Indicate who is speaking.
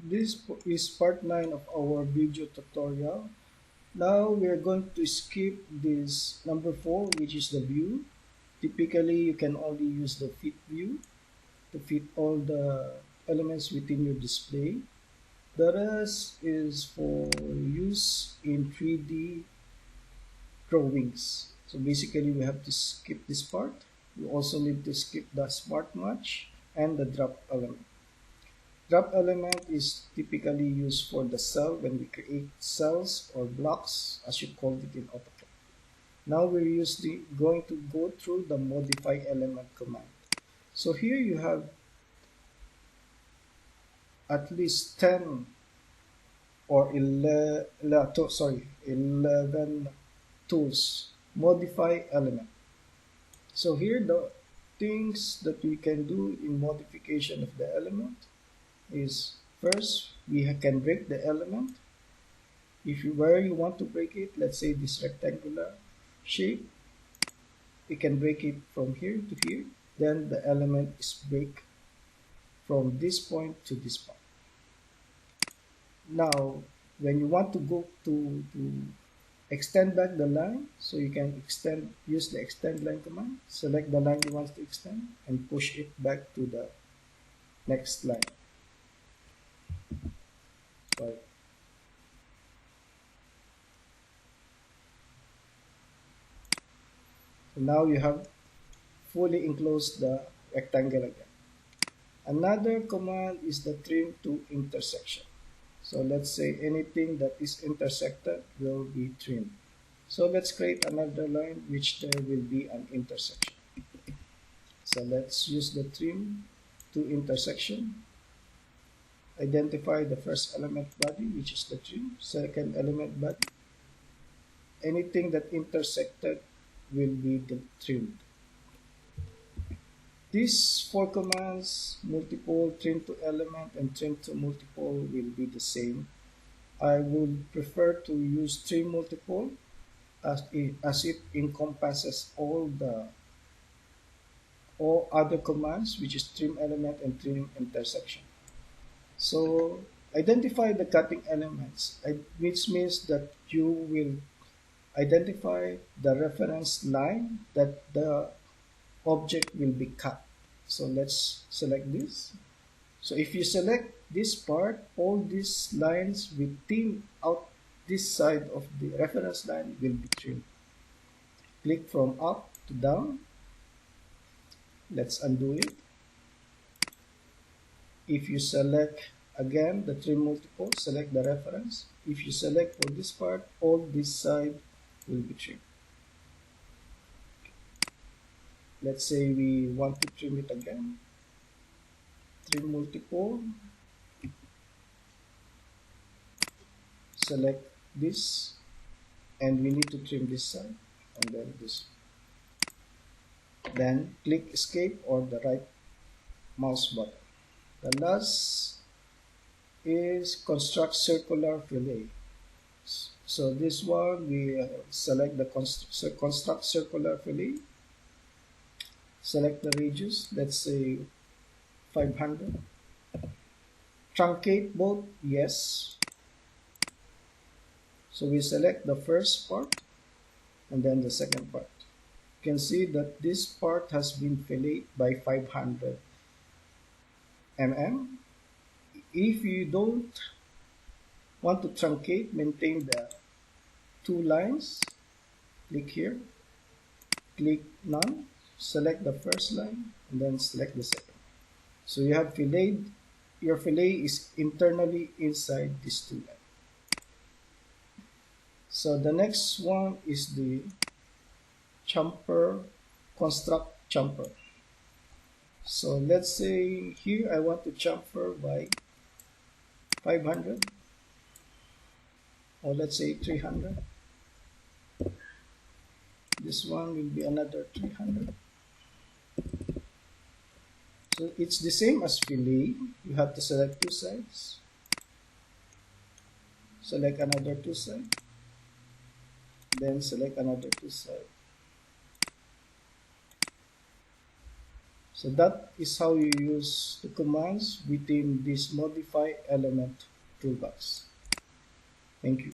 Speaker 1: this is part 9 of our video tutorial. Now we're going to skip this number 4, which is the view. Typically, you can only use the fit view to fit all the elements within your display. The rest is for use in 3D drawings. So basically, we have to skip this part. We also need to skip the smart match and the drop element. Drop element is typically used for the cell when we create cells or blocks, as you called it in AutoCAD. Now we're going to go through the modify element command. So here you have at least 10 or 11 tools. Modify element. So here the things that we can do in modification of the element is, first we can break the element. Where you want to break it, let's say this rectangular shape, we can break it from here to here. Then the element is break from this point to this point. Now when you want to go to extend back the line, so you can use the extend line command. Select the line you want to extend and push it back to the next line. Right. So now you have fully enclosed the rectangle again. Another command is the trim to intersection. So let's say anything that is intersected will be trimmed. So let's create another line which there will be an intersection. So let's use the trim to intersection. Identify the first element body, which is the trim. Second element body. Anything that intersected will be trimmed. These 4 commands, multiple, trim to element, and trim to multiple, will be the same. I would prefer to use trim multiple as it encompasses all other commands, which is trim element and trim intersection. So identify the cutting elements, which means that you will identify the reference line that the object will be cut. So let's select this. So if you select this part, all these lines within out this side of the reference line will be trimmed. Click from up to down. Let's undo it. If you select again the trim multiple, select the reference. If you select for this part, all this side will be trimmed. Let's say we want to trim it again. Trim multiple. Select this, and we need to trim this side, and then this. Then click escape or the right mouse button. The last is construct circular fillet. So this one, we select the construct circular fillet. Select the radius, let's say 500. Truncate both, yes. So we select the first part and then the second part. You can see that this part has been filleted by 500 mm. If you don't want to truncate, maintain the 2 lines, click here, click none, select the first line, and then select the second. So you have filleted, your fillet is internally inside these 2 lines. So the next one is the chamfer, construct chamfer. So let's say here I want to chamfer by 500, or let's say 300. This one will be another 300. So it's the same as fillet. You have to select 2 sides. Select another 2 sides. Then select another 2 sides. So that is how you use the commands within this modify element toolbox. Thank you.